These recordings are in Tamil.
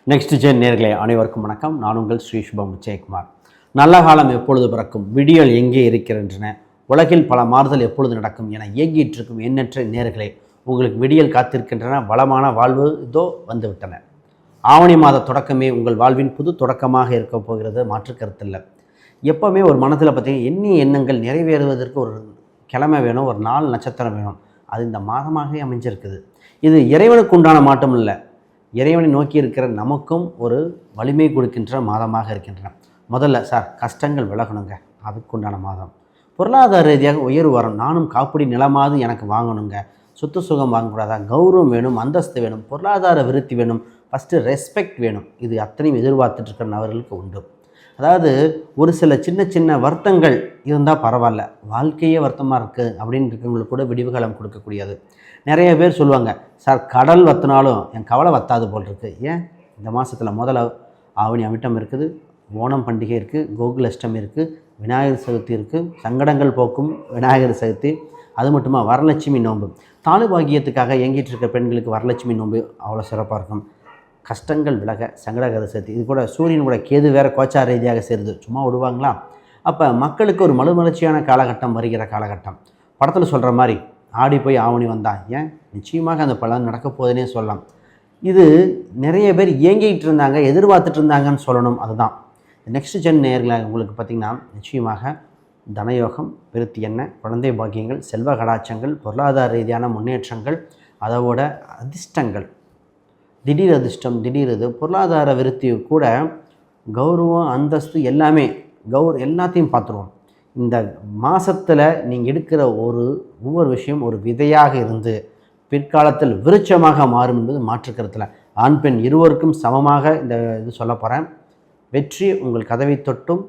நெக்ஸ்ட் ஜென் நேர்களே அனைவருக்கும் வணக்கம். நான் உங்கள் ஸ்ரீ சுபம் விஜயகுமார். நல்ல காலம் எப்பொழுது பிறக்கும், விடியல் எங்கே இருக்கின்றன, உலகில் பல மாறுதல் எப்பொழுது நடக்கும் என இயங்கிட்டிருக்கும் எண்ணற்ற நேர்களே, உங்களுக்கு விடியல் காத்திருக்கின்றன. வளமான வாழ்வு இதோ வந்துவிட்டன. ஆவணி மாத தொடக்கமே உங்கள் வாழ்வின் புது தொடக்கமாக இருக்க போகிறது, மாற்று கருத்தில்லை. எப்போவுமே ஒரு மனத்தில் பார்த்தீங்கன்னா எண்ணிய எண்ணங்கள் நிறைவேறுவதற்கு ஒரு கிழமை வேணும், ஒரு நாள் நட்சத்திரம் வேணும். அது இந்த மாதமாகவே அமைஞ்சிருக்குது. இது இறைவனுக்கு உண்டான மாட்டம் இல்லை, இறைவனை நோக்கி இருக்கிற நமக்கும் ஒரு வலிமை கொடுக்கின்ற மாதமாக இருக்கின்றன. முதல்ல சார் கஷ்டங்கள் விலகணுங்க, அதுக்குண்டான மாதம். பொருளாதார ரீதியாக உயர்வு வரும். நானும் காப்பீடு நிலமாவது எனக்கு வாங்கணுங்க, சொத்து சுகம் வாங்கக்கூடாதா, கௌரவம் வேணும், அந்தஸ்து வேணும், பொருளாதார விருத்தி வேணும், ஃபஸ்ட்டு ரெஸ்பெக்ட் வேணும். இது அத்தனையும் எதிர்பார்த்துட்டு இருக்கிற நபர்களுக்கு உண்டு. அதாவது ஒரு சில சின்ன சின்ன வருத்தங்கள் இருந்தால் பரவாயில்ல, வாழ்க்கையே வருத்தமாக இருக்குது அப்படின்னு இருக்கவங்களுக்கு கூட விடிவுகாலம் கொடுக்கக்கூடியது. நிறைய பேர் சொல்லுவாங்க, சார் கடல் வத்தினாலும் என் கவலை வத்தாது போல் இருக்குது. ஏன் இந்த மாதத்தில் முதல்ல ஆவணி அமிட்டம் இருக்குது, ஓணம் பண்டிகை இருக்குது, கோகுலஷ்டமி இருக்குது, விநாயகர் சதுர்த்தி இருக்குது, சங்கடங்கள் போக்கும் விநாயகர் சதுர்த்தி, அது மட்டுமா வரலட்சுமி நோன்பு. தாலுபாகியத்துக்காக இயங்கிட்டு இருக்க பெண்களுக்கு வரலட்சுமி நோன்பு அவ்வளோ சிறப்பாக இருக்கும். கஷ்டங்கள் விலக சங்கடகர சதுர்த்தி. இது கூட சூரியன் கூட கேது வேறு கோச்சார ரீதியாக சேருது, சும்மா விடுவாங்களா? அப்போ மக்களுக்கு ஒரு மறுமலர்ச்சியான காலகட்டம் வருகிற காலகட்டம். படத்தில் சொல்கிற மாதிரி ஆடி போய் ஆவணி வந்தான், ஏன் நிச்சயமாக அந்த பலன் நடக்க போகுதுன்னே சொல்லலாம். இது நிறைய பேர் இயங்கிட்டு இருந்தாங்க, எதிர்பார்த்துட்டு இருந்தாங்கன்னு சொல்லணும். அதுதான் நெக்ஸ்ட் ஜென் நேயர்களாக உங்களுக்கு பார்த்திங்கன்னா நிச்சயமாக தனயோகம், விருத்தி என்ன, குழந்தை பாக்கியங்கள், செல்வ கடாட்சங்கள், பொருளாதார ரீதியான முன்னேற்றங்கள், அதோட அதிர்ஷ்டங்கள், திடீர் அதிர்ஷ்டம், திடீர் இது, பொருளாதார விருத்தி கூட, கௌரவம், அந்தஸ்து எல்லாமே எல்லாத்தையும் பார்த்துருவோம். இந்த மாதத்தில் நீங்கள் எடுக்கிற ஒவ்வொரு விஷயம் ஒரு விதையாக இருந்து பிற்காலத்தில் விருட்சமாக மாறும் என்பது மாற்றுக்கருத்தில். ஆண் பெண் இருவருக்கும் சமமாக இந்த இது சொல்ல போகிறேன். வெற்றி உங்கள் கதவை தொட்டும்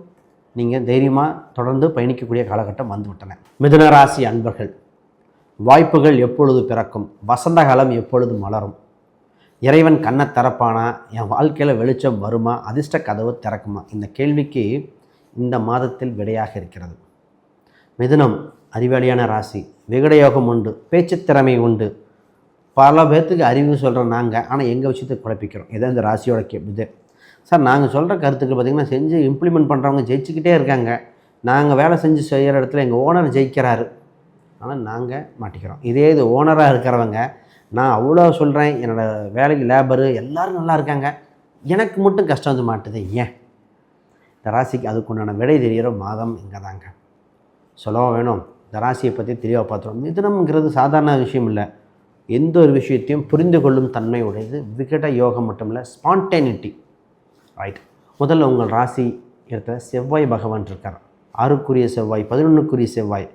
நீங்கள் தைரியமாக தொடர்ந்து பயணிக்கக்கூடிய காலகட்டம் வந்துவிட்டன. மிதுன ராசி அன்பர்கள், வாய்ப்புகள் எப்பொழுது பிறக்கும், வசந்த காலம் எப்பொழுது மலரும், இறைவன் கண்ணை திறப்பானா, என் வாழ்க்கையில் வெளிச்சம் வருமா, அதிர்ஷ்ட கதவு திறக்குமா, இந்த கேள்விக்கு இந்த மாதத்தில் விடையாக இருக்கிறது. மிதுனம் அறிவாளியான ராசி, விகடயோகம் உண்டு, பேச்சு திறமை உண்டு, பல பேர்த்துக்கு அறிவு சொல்கிறோம் நாங்கள், ஆனால் எங்கள் விஷயத்தை குழப்பிக்கிறோம். இதான் இந்த ராசியோட இது. சார் நாங்கள் சொல்கிற கருத்துக்கள் பார்த்திங்கன்னா செஞ்சு இம்ப்ளிமெண்ட் பண்ணுறவங்க ஜெயிச்சுக்கிட்டே இருக்காங்க, நாங்கள் வேலை செஞ்சு செய்கிற இடத்துல எங்கள் ஓனர் ஜெயிக்கிறாரு, ஆனால் நாங்கள் மாட்டிக்கிறோம். இதே இது ஓனராக இருக்கிறவங்க, நான் அவ்வளோ சொல்கிறேன், என்னோடய வேலைக்கு லேபரு எல்லோரும் நல்லா இருக்காங்க, எனக்கு மட்டும் கஷ்டம் வந்து மாட்டுது. ஏன்? இந்த ராசிக்கு அதுக்குண்டான விடை தெரிகிற மாதம் இங்கே தாங்க. சொல்லவும் வேணும், இந்த ராசியை பற்றி தெளிவாக பார்த்துருவோம். மிதுனம்ங்கிறது சாதாரண விஷயம் இல்லை, எந்த ஒரு விஷயத்தையும் புரிந்து கொள்ளும் தன்மை உடையது. விகட யோகம் மட்டும் இல்லை, ஸ்பான்டேனிட்டி. ரைட். முதல்ல உங்கள் ராசி இடத்துல செவ்வாய் பகவான் இருக்கார். 6க்குரிய செவ்வாய், 11க்குரிய செவ்வாய்.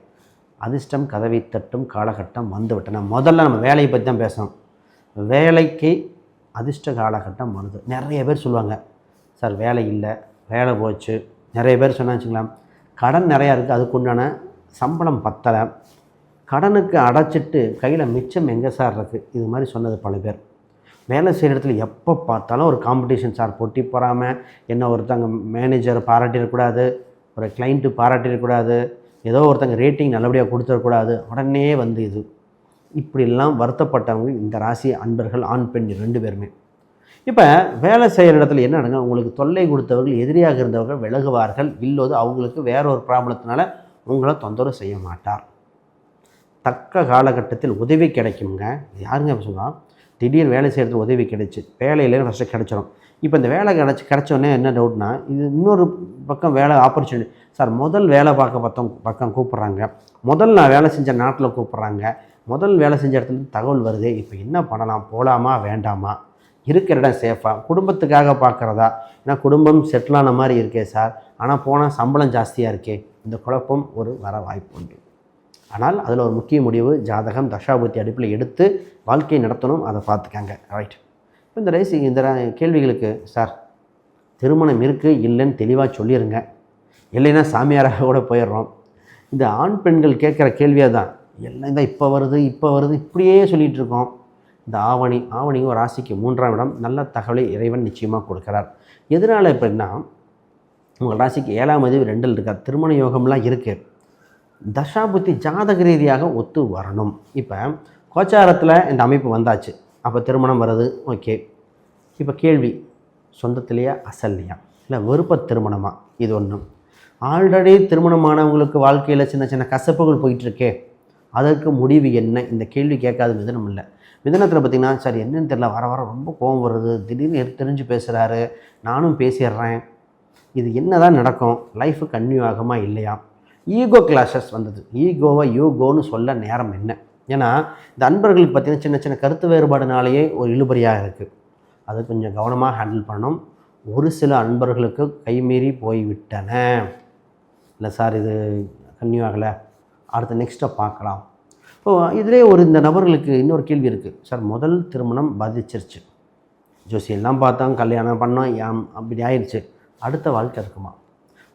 அதிர்ஷ்டம் கதவை தட்டும் காலகட்டம் வந்துவிட்டன. முதல்ல நம்ம வேலையை பற்றி தான் பேசணும். வேலைக்கு அதிர்ஷ்ட காலகட்டம் வருது. நிறைய பேர் சொல்லுவாங்க, சார் வேலை இல்லை, வேலை போச்சு. நிறைய பேர் சொன்னா வச்சுக்கலாம், கடன் நிறையா இருக்குது, அதுக்குண்டான சம்பளம் பத்தலை, கடனுக்கு அடைச்சிட்டு கையில் மிச்சம் எங்கே சார் இருக்குது, இது மாதிரி சொன்னது பல பேர். வேலை செய்கிற இடத்துல எப்போ பார்த்தாலும் ஒரு காம்படிஷன் சார், போட்டி போகாமல் என்ன ஒருத்தங்க மேனேஜர் பாராட்டிடக்கூடாது, ஒரு கிளைண்ட்டு பாராட்டிடக்கூடாது, ஏதோ ஒருத்தங்க ரேட்டிங் நல்லபடியாக கொடுத்துடக்கூடாது, உடனே வந்து இது இப்படிலாம் வருத்தப்பட்டவங்க இந்த ராசி அன்பர்கள், ஆண் பெண் 2 பேருமே. இப்போ வேலை செய்கிற இடத்துல என்ன நடங்க, உங்களுக்கு தொல்லை கொடுத்தவர்கள், எதிரியாக இருந்தவர்கள் விலகுவார்கள், இல்லோது அவங்களுக்கு வேற ஒரு ப்ராப்ளத்தினால உங்களை தொந்தரவு செய்ய மாட்டார். தக்க காலகட்டத்தில் உதவி கிடைக்குங்க. யாருங்க சொல்லுவாங்க, திடீர் வேலை செய்கிறது உதவி கிடைச்சி, வேலையிலேருந்து ஃபஸ்ட்டு கிடச்சிடும். இப்போ இந்த வேலை கிடச்சோடனே என்ன டவுட்னா, இது இன்னொரு பக்கம் வேலை ஆப்பர்ச்சுனிட்டி. சார் முதல் வேலை பார்க்க பக்கம் கூப்பிட்றாங்க, முதல் நான் வேலை செஞ்ச நாட்டில் கூப்பிட்றாங்க, முதல் வேலை செஞ்ச இடத்துல தகவல் வருது, இப்போ என்ன பண்ணலாம், போகலாமா வேண்டாமா, இருக்கிற இடம் சேஃபாக, குடும்பத்துக்காக பார்க்குறதா, ஏன்னா குடும்பம் செட்டிலான மாதிரி இருக்கே சார், ஆனால் போனால் சம்பளம் ஜாஸ்தியாக இருக்கே, இந்த குழப்பம் வர வாய்ப்பு உண்டு. ஆனால் அதில் ஒரு முக்கிய முடிவு, ஜாதகம் தசாபுத்தி அடிப்பில் எடுத்து வாழ்க்கையை நடத்தணும், அதை பார்த்துக்காங்க. ரைட். இப்போ இந்த கேள்விகளுக்கு சார் திருமணம் இருக்குது இல்லைன்னு தெளிவாக சொல்லிடுங்க, இல்லைன்னா சாமியாராக கூட போயிடுறோம். இந்த ஆண் பெண்கள் கேட்குற கேள்வியாக தான் எல்லாம் இந்த இப்போ வருது இப்படியே சொல்லிகிட்டு இருக்கோம். இந்த ஆவணி ஒரு ராசிக்கு 3ஆம் இடம், நல்ல தகவலை இறைவன் நிச்சயமாக கொடுக்குறார். எதனால் எப்படின்னா, உங்கள் ராசிக்கு 7ஆம் அதிபதி 2ல் இருக்கார், திருமண யோகம்லாம் இருக்குது, தசாபுத்தி ஜாதக ரீதியாக ஒத்து வரணும். இப்போ கோச்சாரத்தில் இந்த அமைப்பு வந்தாச்சு, அப்போ திருமணம் வருது, ஓகே. இப்போ கேள்வி, சொந்தத்திலேயே அசல்லையா, இல்லை விருப்ப திருமணமா, இது ஒன்று. ஆல்ரெடி திருமணமானவங்களுக்கு வாழ்க்கையில் சின்ன சின்ன கசப்புகள் போயிட்டுருக்கே, அதற்கு முடிவு என்ன? இந்த கேள்வி கேட்காத மிதுனம் இல்லை. மிதுனத்தில் பார்த்திங்கன்னா, சார் என்னன்னு தெரியல, வர வர ரொம்ப கோபம் வருது, திடீர்னு தெரிஞ்சு பேசுகிறாரு, நானும் பேசிடுறேன், இது என்ன தான் நடக்கும், லைஃபு கன்டினியூ ஆகுமா இல்லையா? ஈகோ கிளாஷஸ் வந்தது. ஈகோவை யூகோன்னு சொல்ல நேரம் என்ன? ஏன்னா இந்த அன்பர்களுக்கு பார்த்திங்கன்னா சின்ன சின்ன கருத்து வேறுபாடுனாலேயே ஒரு இழுபறியாக இருக்குது. அது கொஞ்சம் கவனமாக ஹேண்டில் பண்ணணும். ஒரு சில அன்பர்களுக்கு கைமீறி போய்விட்டன. இல்லை சார் இது கன்டினியூ ஆகலை, அடுத்த நெக்ஸ்ட்டை பார்க்கலாம். இதிலே இந்த நபர்களுக்கு இன்னொரு கேள்வி இருக்குது. சார் முதல் திருமணம் பாதிச்சிருச்சு, ஜோசியெல்லாம் பார்த்தாங்க, கல்யாணம் பண்ணோம், அப்படி ஆயிடுச்சு, அடுத்த வாழ்க்கை இருக்குமா?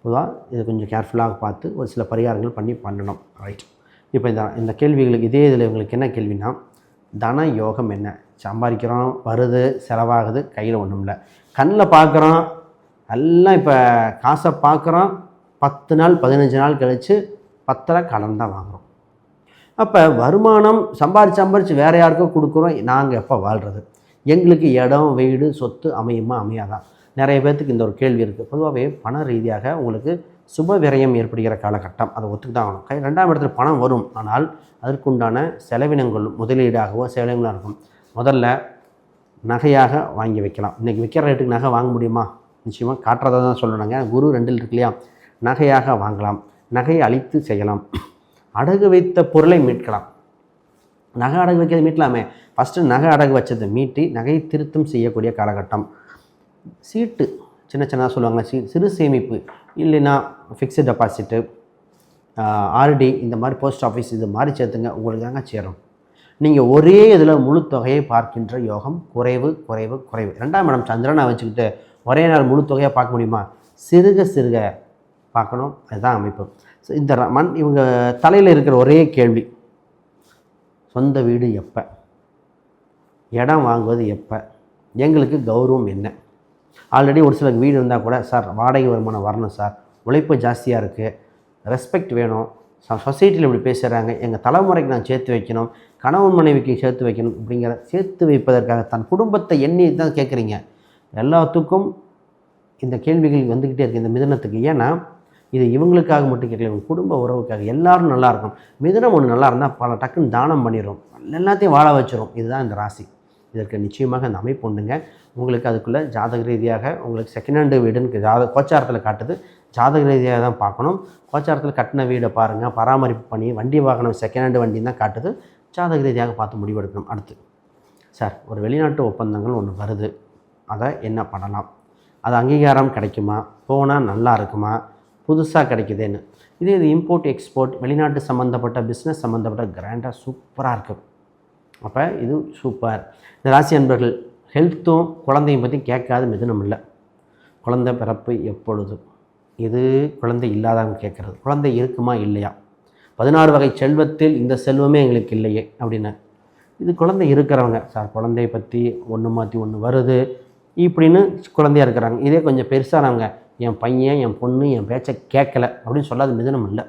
பொதுவாக இதை கொஞ்சம் கேர்ஃபுல்லாக பார்த்து ஒரு சில பரிகாரங்கள் பண்ணணும். ரைட். இப்போ இந்த கேள்விகளுக்கு இதே இதில் இவங்களுக்கு என்ன கேள்வினா, தன யோகம் என்ன? சம்பாதிக்கிறோம், வருது, செலவாகுது, கையில் ஒன்றும் இல்லை, கண்ணில் பார்க்குறோம், எல்லாம் இப்போ காசை பார்க்குறோம், 10 நாள் 15 நாள் கழித்து 10 கடன் தான் வாங்குகிறோம். அப்போ வருமானம் சம்பாரித்து வேறு யாருக்கும் கொடுக்குறோம், நாங்கள் எப்போ வாழ்கிறது? எங்களுக்கு இடம், வீடு, சொத்து அமையுமா அமையாதான்? நிறைய பேர்த்துக்கு இந்த ஒரு கேள்வி இருக்குது. பொதுவாகவே பண ரீதியாக உங்களுக்கு சுப விரயம் ஏற்படுகிற காலகட்டம், அதை ஒத்துக்கு தான் ஆகணும். 2ஆம் இடத்துல பணம் வரும், ஆனால் அதற்குண்டான செலவினங்கள் முதலீடாகவோ செலவினங்களாக இருக்கும். முதல்ல நகையாக வாங்கி வைக்கலாம். இன்றைக்கி விற்கிற ரேட்டுக்கு நகை வாங்க முடியுமா? நிச்சயமாக காட்டுறதை தான் சொல்லணுங்க. குரு 2 இருக்கு இல்லையா, நகையாக வாங்கலாம், நகையை அழித்து செய்யலாம், அடகு வைத்த பொருளை மீட்கலாம். நகை அடகு வைக்கிறது மீட்கலாமே, ஃபஸ்ட்டு நகை அடகு வச்சதை மீட்டி நகையை திருத்தம் செய்யக்கூடிய காலகட்டம். சீட்டு சின்ன சின்னதாக சொல்லுவாங்க, சிறு சேமிப்பு, இல்லைன்னா ஃபிக்ஸ்டு டெபாசிட்டு, ஆர்டி, இந்த மாதிரி போஸ்ட் ஆஃபீஸ், இது மாதிரி சேர்த்துங்க, உங்களுக்கு தாங்க சேரும். நீங்கள் ஒரே இதில் முழு தொகையை பார்க்கின்ற யோகம் குறைவு குறைவு குறைவு. 2ஆம் இடம் சந்திரனை வச்சுக்கிட்டு ஒரே நாள் முழு தொகையாக பார்க்க முடியுமா? சிறுக சிறுக பார்க்கணும். அதுதான் அமைப்பு. ஸோ இந்த இவங்க தலையில் இருக்கிற ஒரே கேள்வி, சொந்த வீடு எப்போ, இடம் வாங்குவது எப்போ, எங்களுக்கு கௌரவம் என்ன? ஆல்ரெடி ஒரு சில வீடு இருந்தால் கூட, சார் வாடகை வருமானம் வரணும் சார், உழைப்பு ஜாஸ்தியாக இருக்குது, ரெஸ்பெக்ட் வேணும், சொசைட்டியில் இப்படி பேசுகிறாங்க, எங்கள் தலைமுறைக்கு நான் சேர்த்து வைக்கணும், கணவன் மனைவிக்கு சேர்த்து வைக்கணும், இப்படிங்கிற சேர்த்து வைப்பதற்காக தன் குடும்பத்தை எண்ணி தான் கேட்குறீங்க. எல்லாத்துக்கும் இந்த கேள்விகள் வந்துக்கிட்டே இருக்குது இந்த மிதுனத்துக்கு. ஏன்னா இது இவங்களுக்காக மட்டும் கேட்கல, இவங்க குடும்ப உறவுக்காக. எல்லோரும் நல்லாயிருக்கும். மிதுனம் ஒன்று நல்லா இருந்தால் பல டக்குன்னு தானம் பண்ணிடும், எல்லாத்தையும் வாழ வச்சிடும். இதுதான் இந்த ராசி. இதற்கு நிச்சயமாக அந்த அமைப்பு உண்டுங்க. உங்களுக்கு அதுக்குள்ளே ஜாதக ரீதியாக உங்களுக்கு செகண்ட் ஹேண்டு வீடுன்னு கோச்சாரத்தில் காட்டுது, ஜாதக ரீதியாக தான் பார்க்கணும். கோச்சாரத்தில் கட்டின வீடை பாருங்கள், பராமரிப்பு பண்ணி, வண்டி வாகனம் செகண்ட் ஹேண்டு வண்டி தான் காட்டுது, ஜாதக ரீதியாக பார்த்து முடிவெடுக்கணும். அடுத்து சார் ஒரு வெளிநாட்டு ஒப்பந்தங்கள் ஒன்று வருது, அதை என்ன பண்ணலாம்? அது அங்கீகாரம் கிடைக்குமா? போனால் நல்லா இருக்குமா? புதுசாக கிடைக்குதுன்னு. இது இம்போர்ட் எக்ஸ்போர்ட், வெளிநாட்டு சம்மந்தப்பட்ட பிஸ்னஸ் சம்மந்தப்பட்ட கிராண்டாக சூப்பராக இருக்குது. அப்போ இது சூப்பர். இந்த ராசி அன்பர்கள் ஹெல்த்தும் குழந்தையும் பற்றி கேட்காத மிதுனம் இல்லை. குழந்தை பிறப்பு எப்பொழுது? இது குழந்தை இல்லாதவங்க கேட்குறது. குழந்தை இருக்குமா இல்லையா? 16 வகை செல்வத்தில் இந்த செல்வமே எங்களுக்கு இல்லையே அப்படின்னு. இது குழந்தை இருக்கிறவங்க, சார் குழந்தைய பற்றி ஒன்று மாற்றி ஒன்று வருது இப்படின்னு குழந்தையாக இருக்கிறாங்க. இதே கொஞ்சம் பெருசானவங்க, என் பையன் என் பொண்ணு என் பேச்சை கேட்கலை அப்படின்னு சொல்லாத மிதுனம் இல்லை.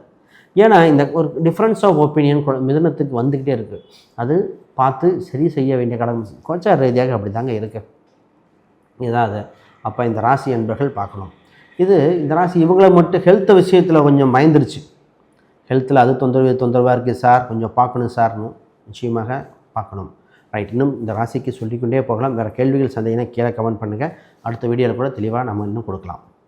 ஏன்னா இந்த ஒரு டிஃப்ரென்ஸ் ஆஃப் ஒப்பீனியன் மிதுனத்துக்கு வந்துக்கிட்டே இருக்குது. அது பார்த்து சரி செய்ய வேண்டிய கடமை கோச்சார ரீதியாக அப்படி தாங்க இருக்குது. இதுதான் அது. அப்போ இந்த ராசி என்பர்கள் பார்க்கணும். இந்த ராசி இவங்கள மட்டும் ஹெல்த் விஷயத்தில் கொஞ்சம் பயந்துருச்சு. ஹெல்த்தில் அது தொந்தரவாக இருக்குது சார், கொஞ்சம் பார்க்கணும் சார்னு நிச்சயமாக பார்க்கணும். ரைட். இன்னும் இந்த ராசிக்கு சொல்லிக்கொண்டே போகலாம். வேறு கேள்விகள் சந்தேகம்னா கீழே கமெண்ட் பண்ணுங்கள். அடுத்த வீடியோவில் கூட தெளிவாக நம்ம இன்னும் கொடுக்கலாம்.